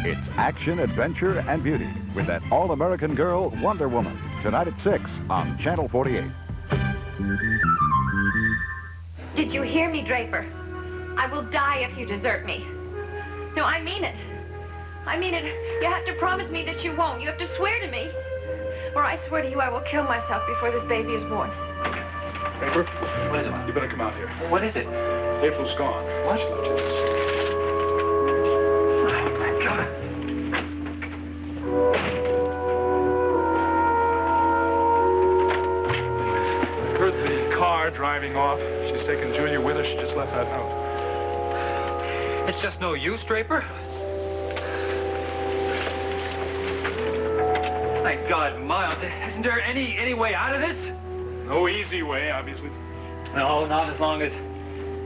It's action, adventure, and beauty with that all-American girl, Wonder Woman. Tonight at 6 on Channel 48. Did you hear me, Draper? I will die if you desert me. No, I mean it. I mean it. You have to promise me that you won't. You have to swear to me. Or I swear to you I will kill myself before this baby is born. Draper? What is it? You better come out here. What is it? April's gone. What? Oh, my God. I heard the car driving off. She's taking Junior with her. She just left that note. It's just no use, Draper. My God, Miles, isn't there any way out of this? No easy way, obviously. No, not as long as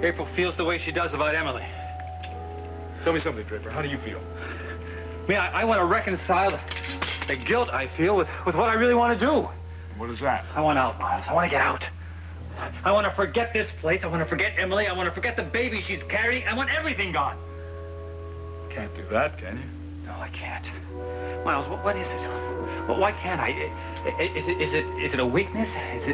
April feels the way she does about Emily. Tell me something, Draper. How do you feel? I mean, I want to reconcile the guilt I feel with what I really want to do. What is that? I want out, Miles. I want to get out. I want to forget this place. I want to forget Emily. I want to forget the baby she's carrying. I want everything gone. Can't do that, can you? No, I can't. Miles, what is it? Well, why can't I? Is it a weakness? Is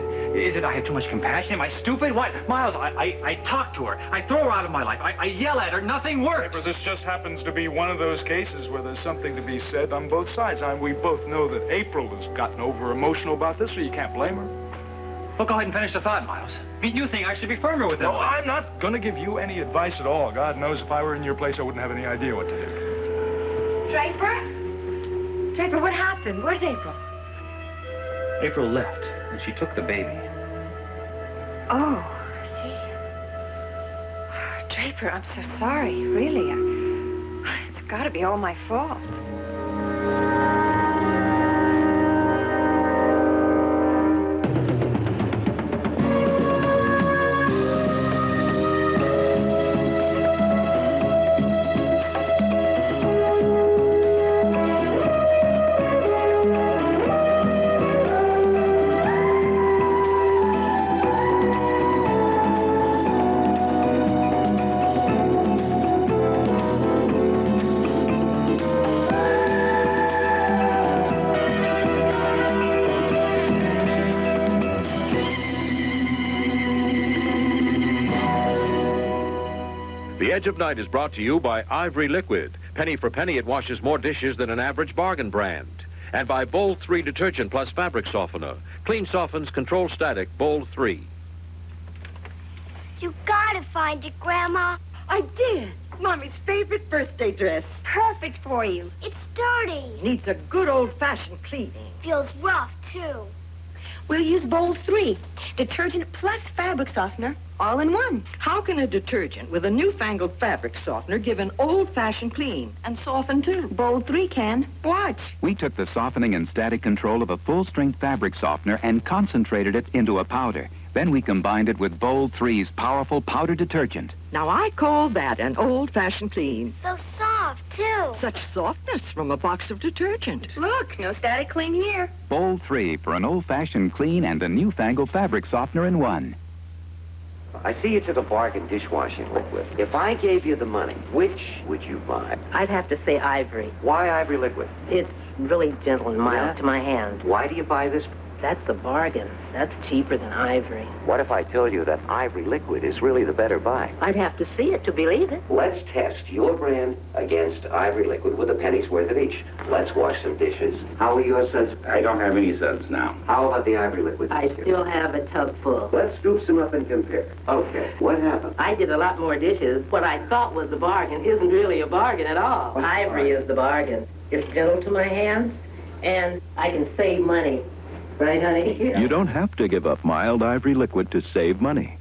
it I have too much compassion? Am I stupid? What? Miles, I talk to her. I throw her out of my life. I yell at her. Nothing works. Draper, this just happens to be one of those cases where there's something to be said on both sides. We both know that April has gotten over emotional about this, so you can't blame her. Well, go ahead and finish the thought, Miles. I mean, you think I should be firmer with Emily. No, I'm not going to give you any advice at all. God knows if I were in your place, I wouldn't have any idea what to do. Draper? Draper, what happened? Where's April? April left, and she took the baby. Oh, I see. Draper, I'm so sorry, really. It's got to be all my fault. The Edge of Night is brought to you by Ivory Liquid. Penny for penny, it washes more dishes than an average bargain brand. And by Bold 3 Detergent Plus Fabric Softener. Clean softens, control static, Bold 3. You gotta find it, Grandma. I did. Mommy's favorite birthday dress. Perfect for you. It's dirty. Needs a good old-fashioned cleaning. Feels rough, too. We'll use Bold 3. Detergent plus fabric softener, all in one. How can a detergent with a newfangled fabric softener give an old-fashioned clean and soften, too? Bold 3 can. Watch. We took the softening and static control of a full-strength fabric softener and concentrated it into a powder. Then we combined it with Bold 3's powerful powder detergent. Now, I call that an old-fashioned clean. So soft, too. Such softness from a box of detergent. Look, no static clean here. Bold 3 for an old-fashioned clean and a newfangled fabric softener in one. I see you took a bargain dishwashing liquid. If I gave you the money, which would you buy? I'd have to say Ivory. Why Ivory Liquid? It's really gentle and mild to my hand. Why do you buy this? That's a bargain. That's cheaper than Ivory. What if I told you that Ivory Liquid is really the better buy? I'd have to see it to believe it. Let's test your brand against Ivory Liquid with a penny's worth of each. Let's wash some dishes. How are your suds? I don't have any suds now. How about the Ivory Liquid? I still have a tub full. Let's scoop some up and compare. Okay, what happened? I did a lot more dishes. What I thought was a bargain isn't really a bargain at all. Ivory is the bargain. It's gentle to my hands, and I can save money. Right, honey? You don't have to give up mild Ivory Liquid to save money.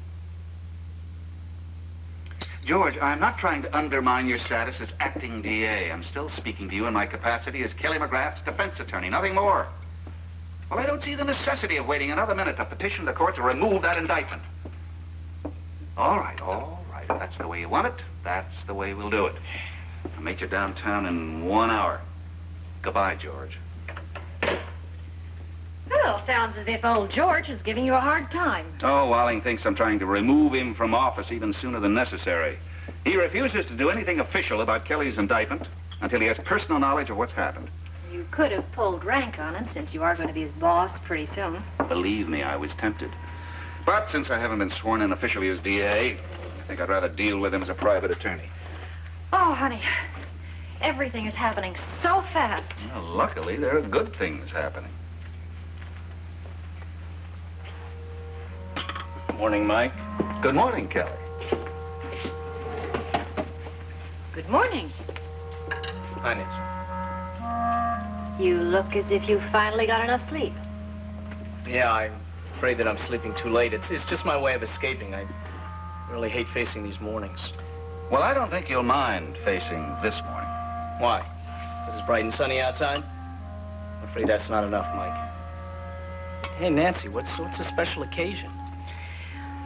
George, I'm not trying to undermine your status as acting DA. I'm still speaking to you in my capacity as Kelly McGrath's defense attorney, nothing more. Well, I don't see the necessity of waiting another minute to petition the court to remove that indictment. All right. If that's the way you want it, that's the way we'll do it. I'll meet you downtown in 1 hour. Goodbye, George. Well, sounds as if old George is giving you a hard time. Oh, Walling thinks I'm trying to remove him from office even sooner than necessary. He refuses to do anything official about Kelly's indictment. until he has personal knowledge of what's happened. You could have pulled rank on him since you are going to be his boss pretty soon. Believe me, I was tempted. But since I haven't been sworn in officially as DA, I think I'd rather deal with him as a private attorney. Oh, honey, everything is happening so fast. Well, luckily, there are good things happening. Morning, Mike. Good morning, Kelly. Good morning. Hi, Nancy. You look as if you finally got enough sleep. Yeah, I'm afraid that I'm sleeping too late. It's just my way of escaping. I really hate facing these mornings. Well, I don't think you'll mind facing this morning. Why? Because it's bright and sunny outside? I'm afraid that's not enough, Mike. Hey, Nancy, what's a special occasion?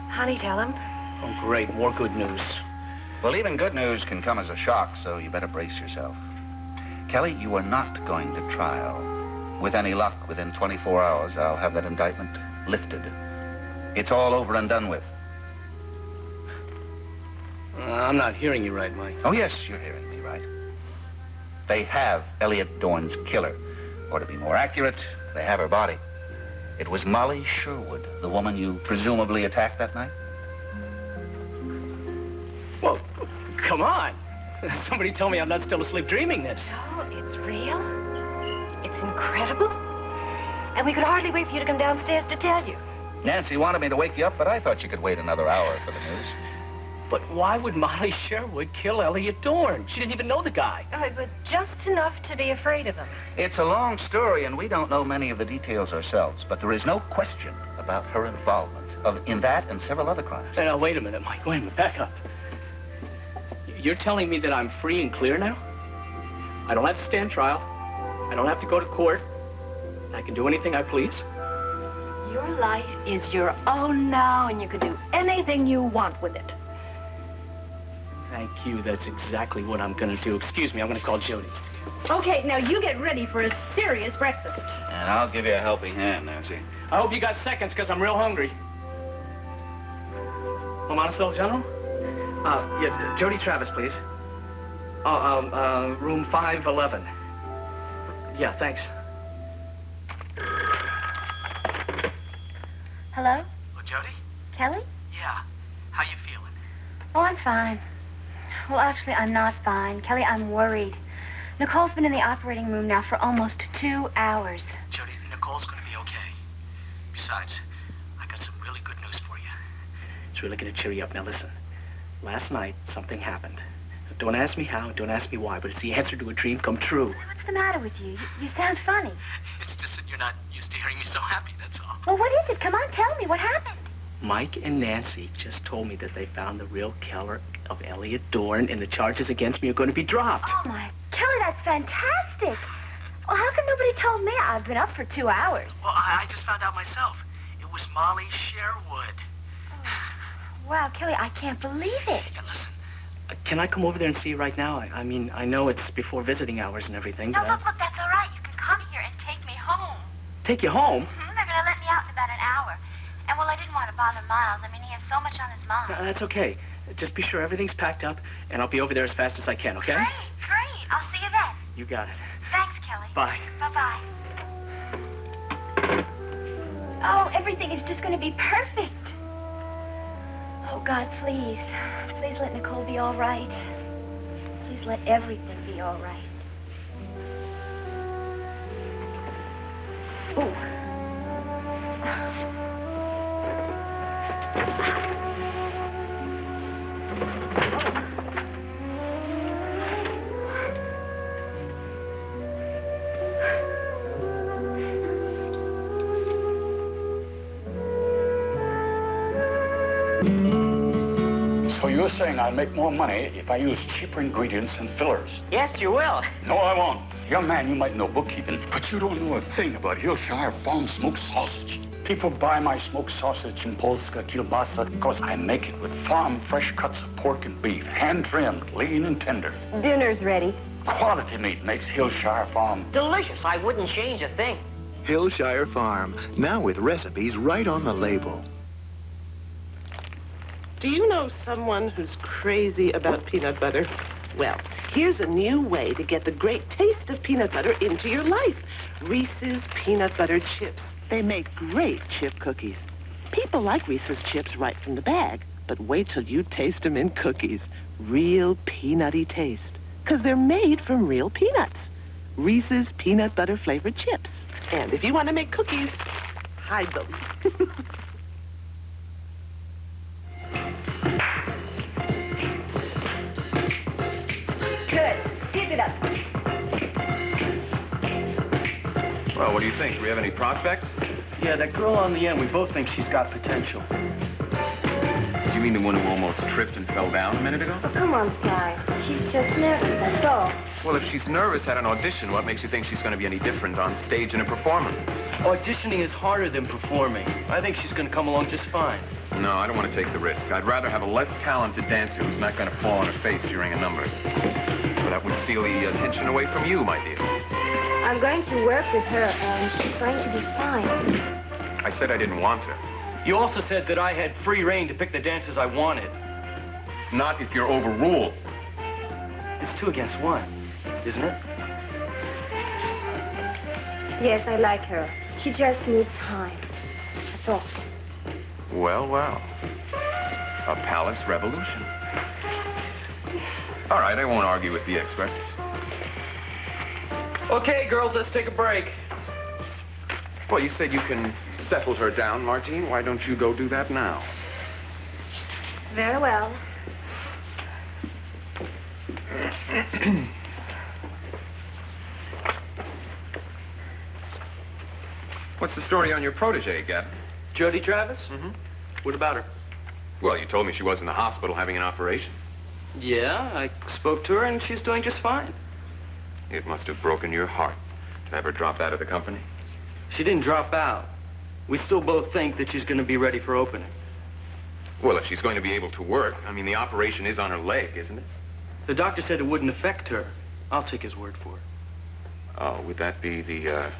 Honey, tell him. Oh, great. More good news. Well, even good news can come as a shock, so you better brace yourself. Kelly, you are not going to trial. With any luck, within 24 hours, I'll have that indictment lifted. It's all over and done with. I'm not hearing you right, Mike. Oh, yes, you're hearing me right. They have Elliot Dorn's killer. Or to be more accurate, they have her body. It was Molly Sherwood, the woman you presumably attacked that night? Well, come on. Somebody tell me I'm not still asleep dreaming this. No, it's real. It's incredible. And we could hardly wait for you to come downstairs to tell you. Nancy wanted me to wake you up, but I thought you could wait another hour for the news. But why would Molly Sherwood kill Elliot Dorn? She didn't even know the guy. But just enough to be afraid of him. It's a long story, and we don't know many of the details ourselves, but there is no question about her involvement in that and several other crimes. Now, wait a minute, Mike. Wait a minute. Back up. You're telling me that I'm free and clear now? I don't have to stand trial. I don't have to go to court. I can do anything I please. Your life is your own now, and you can do anything you want with it. Thank you. That's exactly what I'm going to do. Excuse me, I'm going to call Jody. Okay, now you get ready for a serious breakfast. And I'll give you a helping hand, Nancy. I hope you got seconds, because I'm real hungry. Monticello, General? Yeah, Jody Travis, please. Room 511. Yeah, thanks. Hello? Oh, Jody? Kelly? Yeah. How you feeling? Oh, I'm fine. Well, actually, I'm not fine. Kelly, I'm worried. Nicole's been in the operating room now for almost 2 hours. Jody, Nicole's going to be okay. Besides, I got some really good news for you. It's really going to cheer you up. Now, listen. Last night, something happened. Don't ask me how, don't ask me why, but it's the answer to a dream come true. What's the matter with you? You sound funny. It's just that you're not used to hearing me so happy, that's all. Well, what is it? Come on, tell me. What happened? Mike and Nancy just told me that they found the real killer of Elliot Dorn, and the charges against me are going to be dropped. Oh, my Kelly, that's fantastic. Well, how come nobody told me? I've been up for 2 hours. Well, I just found out myself. It was Molly Sherwood. Wow, Kelly, I can't believe it. Now, listen, can I come over there and see you right now? I mean, I know it's before visiting hours and everything, No, but look, that's all right. You can come here and take me home. Take you home? They're going to let me out in about an hour. And, well, I didn't want to bother Miles. I mean, he has so much on his mind. No, that's okay. Just be sure everything's packed up, and I'll be over there as fast as I can, okay? Great. I'll see you then. You got it. Thanks, Kelly. Bye. Bye-bye. Oh, everything is just going to be perfect. Oh, God, please. Please let Nicole be all right. Please let everything be all right. Ooh. So you're saying I'll make more money if I use cheaper ingredients and fillers? Yes, you will. No, I won't. Young man, you might know bookkeeping, but you don't know a thing about Hillshire Farm smoked sausage. People buy my smoked sausage in Polska, Kielbasa, because I make it with farm fresh cuts of pork and beef, hand-trimmed, lean and tender. Dinner's ready. Quality meat makes Hillshire Farm. Delicious. I wouldn't change a thing. Hillshire Farm, now with recipes right on the label. Do you know someone who's crazy about peanut butter? Well, Here's a new way to get the great taste of peanut butter into your life. Reese's Peanut Butter Chips. They make great chip cookies. People like Reese's chips right from the bag, but wait till you taste them in cookies. Real peanutty taste, because they're made from real peanuts. Reese's Peanut Butter Flavored Chips. And if you want to make cookies, hide them. Good. Keep it up. Well, what do you think? Do we have any prospects? Yeah, that girl on the end, we both think she's got potential. Do you mean the one who almost tripped and fell down a minute ago? Oh, come on, Sly. She's just nervous, that's all. Well, if she's nervous at an audition, what makes you think she's going to be any different on stage in a performance? Auditioning is harder than performing. I think she's going to come along just fine. No, I don't want to take the risk. I'd rather have a less talented dancer who's not going to fall on her face during a number. But that would steal the attention away from you, my dear. I'm going to work with her, and she's going to be fine. I said I didn't want her. You also said that I had free reign to pick the dancers I wanted. Not if you're overruled. It's 2 against 1, isn't it? Yes, I like her. She just needs time. That's all. Well, well. A palace revolution. All right, I won't argue with the experts. Okay, girls, let's take a break. Well, you said you can settle her down, Martine. Why don't you go do that now? Very well. What's the story on your protege, Gavin? Jody Travis? Mm-hmm. What about her? Well, you told me she was in the hospital having an operation. Yeah, I spoke to her and she's doing just fine. It must have broken your heart to have her drop out of the company. She didn't drop out. We still both think that she's going to be ready for opening. Well, if she's going to be able to work, I mean, the operation is on her leg, isn't it? The doctor said it wouldn't affect her. I'll take his word for it. Oh, would that be the,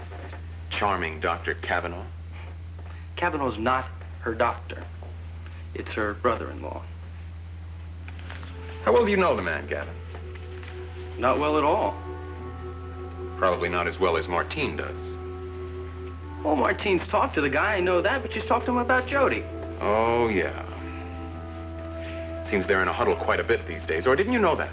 charming Dr. Kavanaugh? Kavanaugh's not her doctor. It's her brother-in-law. How well do you know the man, Gavin? Not well at all. Probably not as well as Martine does. Well, Martine's talked to the guy, I know that, but she's talked to him about Jody. Oh, yeah. Seems they're in a huddle quite a bit these days, or didn't you know that?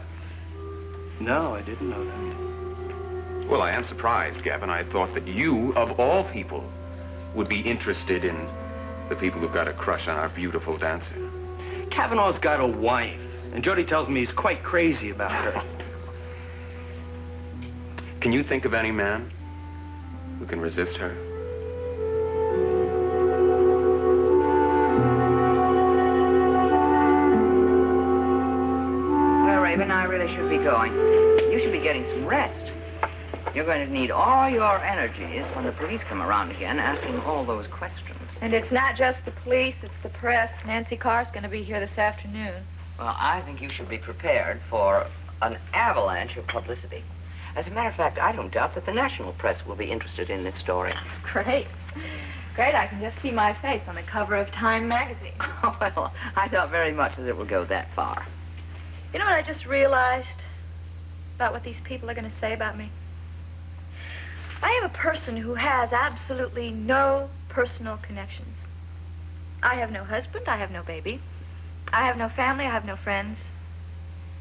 No, I didn't know that. Well, I am surprised, Gavin. I had thought that you, of all people, would be interested in the people who've got a crush on our beautiful dancer. Kavanaugh's got a wife, and Jody tells me he's quite crazy about her. Can you think of any man who can resist her? Well, Raven, I really should be going. You should be getting some rest. You're going to need all your energies when the police come around again asking all those questions. And it's not just the police, it's the press. Nancy Carr's going to be here this afternoon. Well, I think you should be prepared for an avalanche of publicity. As a matter of fact, I don't doubt that the national press will be interested in this story. Great. Great, I can just see my face on the cover of Time magazine. Well, I doubt very much that it will go that far. You know what I just realized about what these people are going to say about me? I am a person who has absolutely no personal connections. I have no husband, I have no baby. I have no family, I have no friends.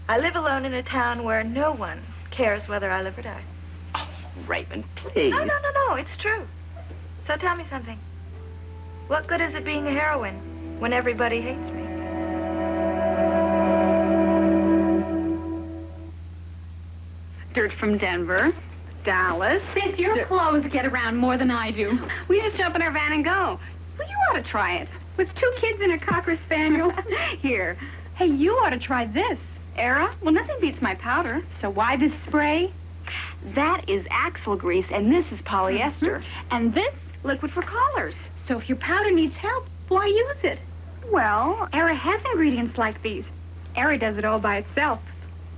I live alone in a town where no one cares whether I live or die. Oh, Raven, please. No, it's true. So tell me something. What good is it being a heroine when everybody hates me? Dirt from Denver, Dallas. It's your clothes get around more than I do. We just jump in our van and go. Well, you ought to try it. With 2 kids and a Cocker Spaniel. Here. Hey, you ought to try this. Era? Well, nothing beats my powder. So why this spray? That is axle grease, and this is polyester. Mm-hmm. And this, liquid for collars. So if your powder needs help, why use it? Well, Era has ingredients like these. Era does it all by itself.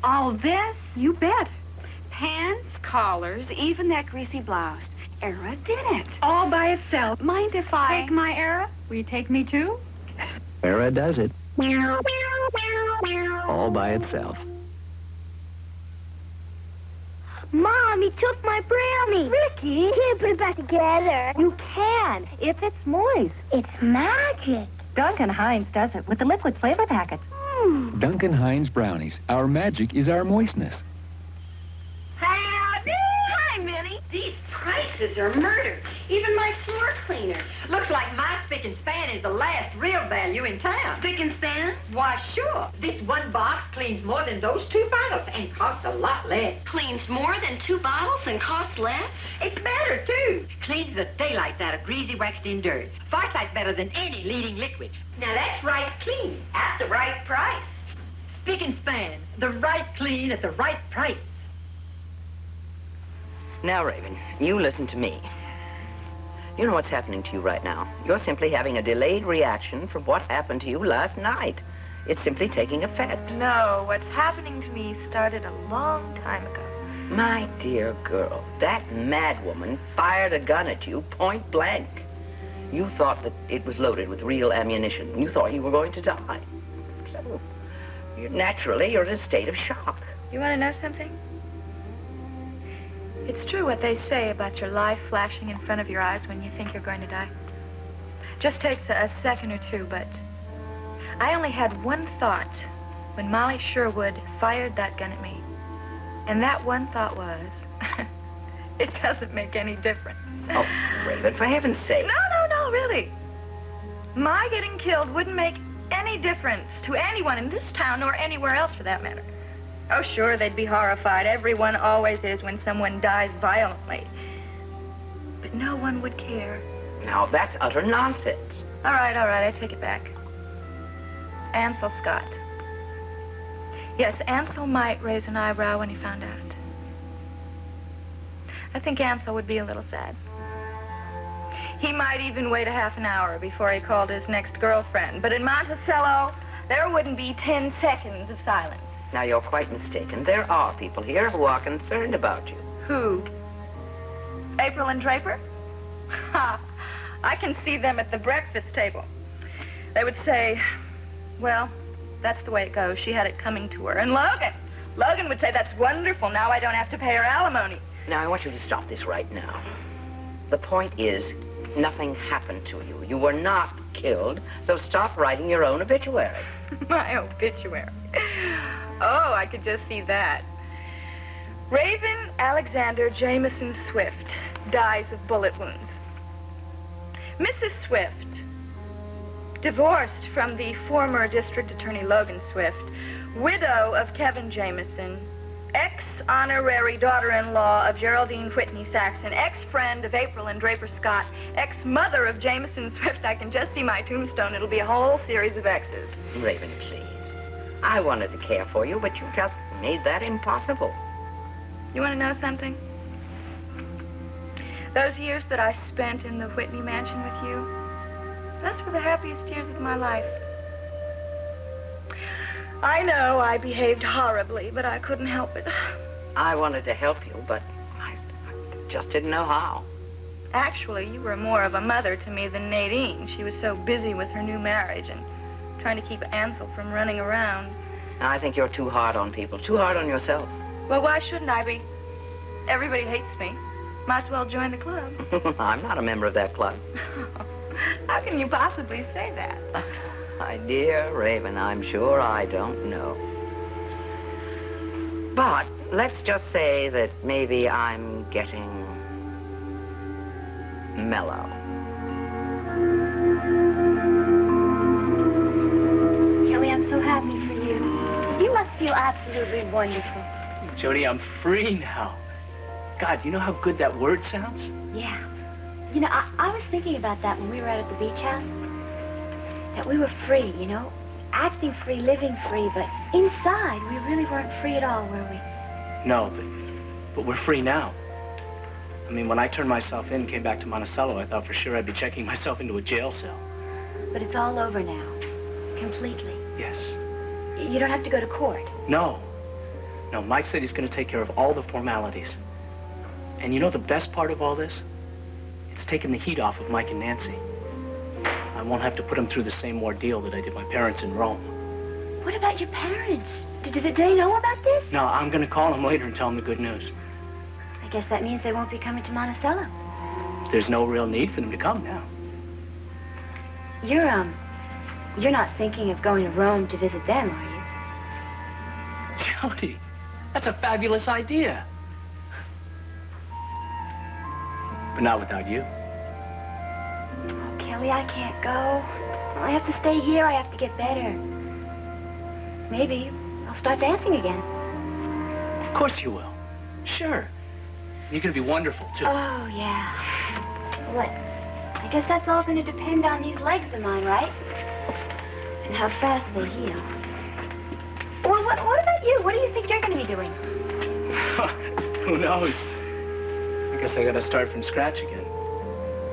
All this? You bet. Pants, collars, even that greasy blouse. Era did it. All by itself. Mind if I... Take my Era? Will you take me too? Era does it. All by itself. Mom, he took my brownie. Ricky, can't put it back together. You can, if it's moist. It's magic. Duncan Hines does it with the liquid flavor packets. Duncan Hines brownies. Our magic is our moistness. Howdy! Hi, Minnie. These prices are murder. Even my floor cleaner. Looks like my spick and span is the last real value in town. Spick and span? Why, sure. This one box cleans more than those 2 bottles and costs a lot less. Cleans more than 2 bottles and costs less? It's better, too. Cleans the daylights out of greasy, waxed-in dirt. Far sight better than any leading liquid. Now, that's right clean at the right price. Spick and span, the right clean at the right price. Now, Raven, you listen to me. You know what's happening to you right now. You're simply having a delayed reaction from what happened to you last night. It's simply taking effect. No, what's happening to me started a long time ago. My dear girl, that madwoman fired a gun at you point blank. You thought that it was loaded with real ammunition. You thought you were going to die. So, naturally, you're in a state of shock. You want to know something? It's true what they say about your life flashing in front of your eyes when you think you're going to die. Just takes a second or two, but I only had one thought when Molly Sherwood fired that gun at me. And that one thought was, it doesn't make any difference. Oh, Raven, for heaven's sake. No, really. My getting killed wouldn't make any difference to anyone in this town or anywhere else for that matter. Oh, sure, they'd be horrified. Everyone always is when someone dies violently. But no one would care. Now, that's utter nonsense. All right, I take it back. Ansel Scott. Yes, Ansel might raise an eyebrow when he found out. I think Ansel would be a little sad. He might even wait a half an hour before he called his next girlfriend. But in Monticello, there wouldn't be 10 seconds of silence. Now, you're quite mistaken. There are people here who are concerned about you. Who? April and Draper? Ha! I can see them at the breakfast table. They would say, well, that's the way it goes. She had it coming to her. And Logan would say, that's wonderful. Now I don't have to pay her alimony. Now, I want you to stop this right now. The point is, nothing happened to you. You were not killed, so stop writing your own obituary. My obituary. Oh, I could just see that. Raven Alexander Jameson Swift dies of bullet wounds. Mrs. Swift, divorced from the former District Attorney Logan Swift, widow of Kevin Jameson, ex-honorary daughter-in-law of Geraldine Whitney Saxon, ex-friend of April and Draper Scott, ex-mother of Jameson Swift. I can just see my tombstone. It'll be a whole series of X's. Raven, please. I wanted to care for you, but you just made that impossible. You want to know something? Those years that I spent in the Whitney mansion with you, those were the happiest years of my life. I know I behaved horribly, but I couldn't help it. I wanted to help you, but I just didn't know how. Actually, you were more of a mother to me than Nadine. She was so busy with her new marriage and trying to keep Ansel from running around. I think you're too hard on people, too hard on yourself. Well, why shouldn't I be? Everybody hates me. Might as well join the club. I'm not a member of that club. How can you possibly say that? My dear Raven, I'm sure I don't know. But let's just say that maybe I'm getting mellow. Kelly, I'm so happy for you. You must feel absolutely wonderful. Jody, I'm free now. God, you know how good that word sounds? Yeah. You know, I was thinking about that when we were out at the beach house. That we were free, you know? Acting free, living free, but inside we really weren't free at all, were we? No, but we're free now. I mean, when I turned myself in and came back to Monticello, I thought for sure I'd be checking myself into a jail cell. But it's all over now. Completely. Yes. You don't have to go to court. No. No, Mike said he's going to take care of all the formalities. And you know the best part of all this? It's taken the heat off of Mike and Nancy. I won't have to put them through the same ordeal that I did my parents in Rome. What about your parents? Did they know about this? No, I'm going to call them later and tell them the good news. guess that means they won't be coming to Monticello. There's no real need for them to come now. You're not thinking of going to Rome to visit them, are you? Jody, that's a fabulous idea. But not without you. Oh, Kelly, I can't go. I have to stay here. I have to get better. Maybe I'll start dancing again. Of course you will. Sure. You're gonna be wonderful, too. Oh, yeah. What? I guess that's all gonna depend on these legs of mine, right? And how fast they heal. Well, what about you? What do you think you're gonna be doing? Who knows? I guess I gotta start from scratch again.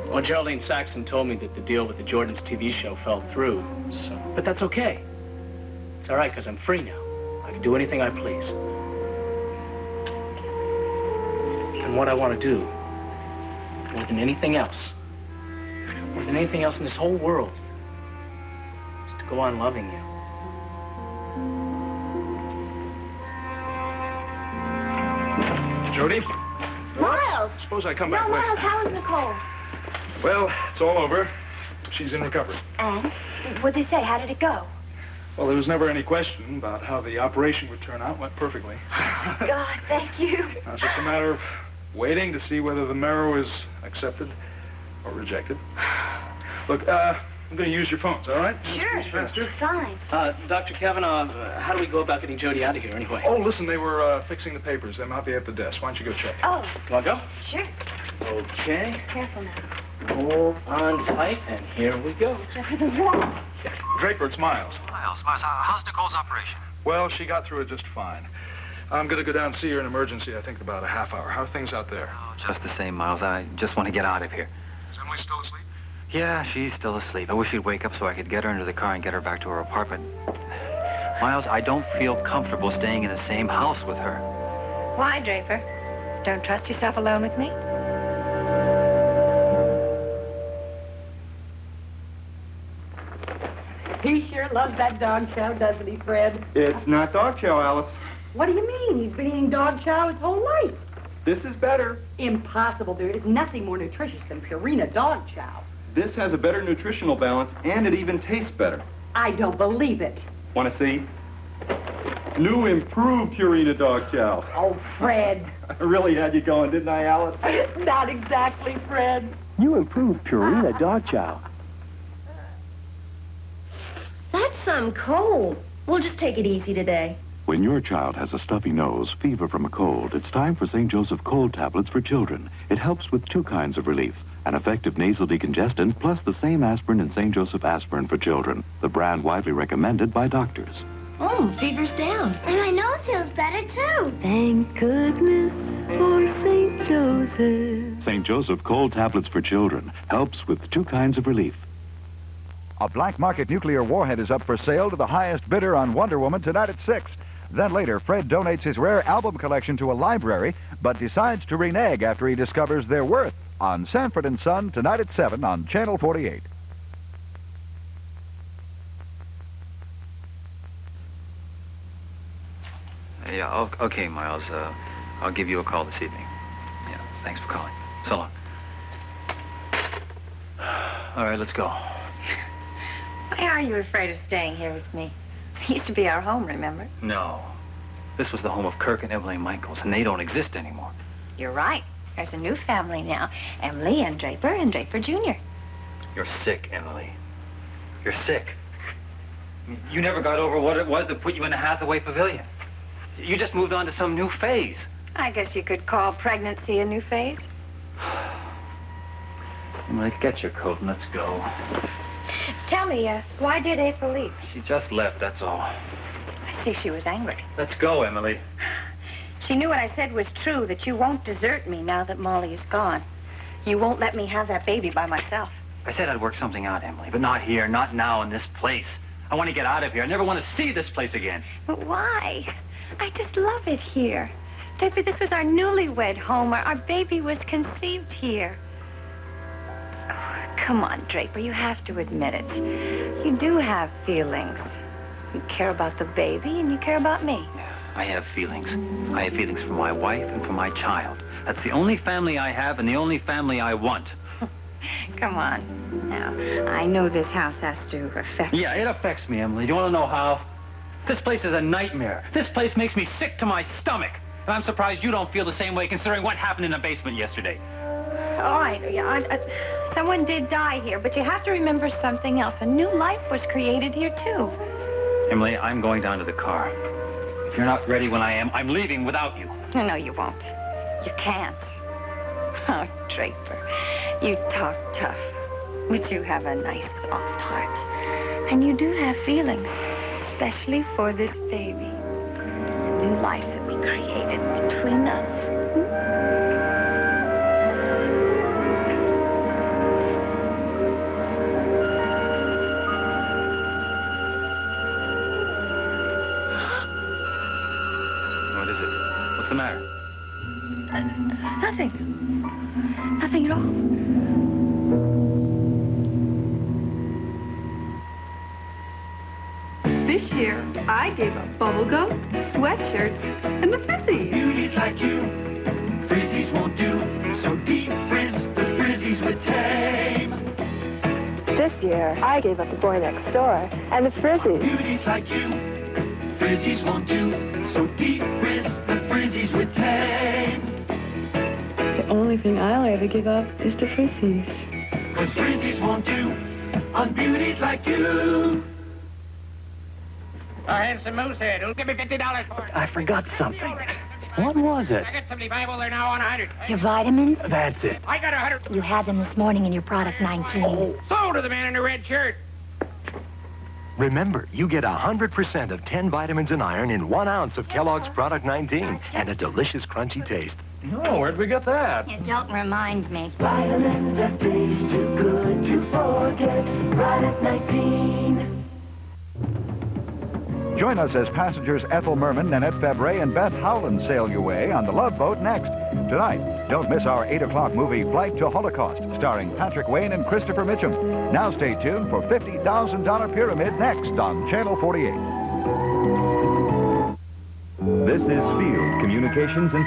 Well, Geraldine Saxon told me that the deal with the Jordans TV show fell through, so... But that's okay. It's all right, because I'm free now. I can do anything I please. And what I want to do, more than anything else in this whole world, is to go on loving you. Jody? Miles! Suppose I come back No, later. Miles, how is Nicole? Well, it's all over. She's in recovery. And? What'd they say? How did it go? Well, there was never any question about how the operation would turn out. Went perfectly. God, thank you. Now it's just a matter of waiting to see whether the marrow is accepted or rejected. Look, I'm going to use your phones, all right? Sure, it's fine. Dr. Kavanaugh, how do we go about getting Jody out of here anyway? Oh, listen, they were fixing the papers. They might be at the desk. Why don't you go check? Oh. You want to go? Sure. Okay. Careful now. Hold on tight, and here we go. For the wall. Draper, it's Miles. Miles, how's Nicole's operation? Well, she got through it just fine. I'm going to go down and see her in emergency, I think, in about a half hour. How are things out there? Oh, just the same, Miles. I just want to get out of here. Is Emily still asleep? Yeah, she's still asleep. I wish she'd wake up so I could get her into the car and get her back to her apartment. Miles, I don't feel comfortable staying in the same house with her. Why, Draper? Don't trust yourself alone with me? He sure loves that dog chow, doesn't he, Fred? It's not dog chow, Alice. What do you mean? He's been eating dog chow his whole life. This is better. Impossible. There is nothing more nutritious than Purina dog chow. This has a better nutritional balance, and it even tastes better. I don't believe it. Want to see? New improved Purina dog chow. Oh, Fred. I really had you going, didn't I, Alice? Not exactly, Fred. You improved Purina dog chow. That's some cold. We'll just take it easy today. When your child has a stuffy nose, fever from a cold, it's time for St. Joseph Cold Tablets for children. It helps with two kinds of relief. An effective nasal decongestant, plus the same aspirin in St. Joseph aspirin for children. The brand widely recommended by doctors. Oh, fever's down. And my nose feels better, too. Thank goodness for St. Joseph. St. Joseph Cold Tablets for children helps with two kinds of relief. A black market nuclear warhead is up for sale to the highest bidder on Wonder Woman tonight at 6. Then later, Fred donates his rare album collection to a library, but decides to renege after he discovers their worth on Sanford and Son tonight at 7 on Channel 48. Yeah, okay, Miles. I'll give you a call this evening. Yeah, thanks for calling. So long. All right, let's go. Why are you afraid of staying here with me? It used to be our home, remember? No. This was the home of Kirk and Emily Michaels, and they don't exist anymore. You're right. There's a new family now. Emily and Draper Jr. You're sick, Emily. You're sick. You never got over what it was that put you in the Hathaway Pavilion. You just moved on to some new phase. I guess you could call pregnancy a new phase. Emily, get your coat and let's go. Tell me, why did April leave? She just left, that's all. I see she was angry. Let's go, Emily. She knew what I said was true, that you won't desert me now that Molly is gone. You won't let me have that baby by myself. I said I'd work something out, Emily, but not here, not now, in this place. I want to get out of here. I never want to see this place again. But why? I just love it here. Draper, this was our newlywed home. Our baby was conceived here. Oh, come on, Draper, you have to admit it. You do have feelings. You care about the baby and you care about me. I have feelings. I have feelings for my wife and for my child. That's the only family I have and the only family I want. Come on. Now, I know this house has to affect you. Yeah, it affects me, Emily. Do you want to know how? This place is a nightmare. This place makes me sick to my stomach. And I'm surprised you don't feel the same way considering what happened in the basement yesterday. All right, someone did die here, but you have to remember something else. A new life was created here, too. Emily, I'm going down to the car. If you're not ready when I am, I'm leaving without you. No, you won't. You can't. Oh, Draper, you talk tough, but you have a nice, soft heart. And you do have feelings, especially for this baby. The new life that we created between us. What is it? What's the matter? Nothing. Nothing at all. This year, I gave up bubblegum, sweatshirts, and the frizzies. Beauties like you, frizzies won't do. So deep frizz, the frizzies would tame. This year, I gave up the boy next door and the frizzies. Beauties like you, frizzies won't do. So deep frizz, the frizzies would tame. The only thing I'll ever give up is the frizzies. 'Cause frizzies won't do on beauties like you. A handsome moose head. Who'll give me $50 for it? I forgot something. What was it? I got 75. Well, they're now on 100. Your vitamins? That's it. I got 100. You had them this morning in your product 19. Oh, sold to the man in the red shirt. Remember, you get 100% of 10 vitamins and iron in 1 ounce of Kellogg's Product 19 and a delicious, crunchy taste. Oh, where'd we get that? Don't remind me. Vitamins that taste too good to forget. Product 19. Join us as passengers Ethel Merman, Nanette Febvre, and Beth Howland sail your way on the Love Boat next. Tonight, don't miss our 8 o'clock movie, Flight to Holocaust, starring Patrick Wayne and Christopher Mitchum. Now stay tuned for $50,000 Pyramid next on Channel 48. This is Field Communications and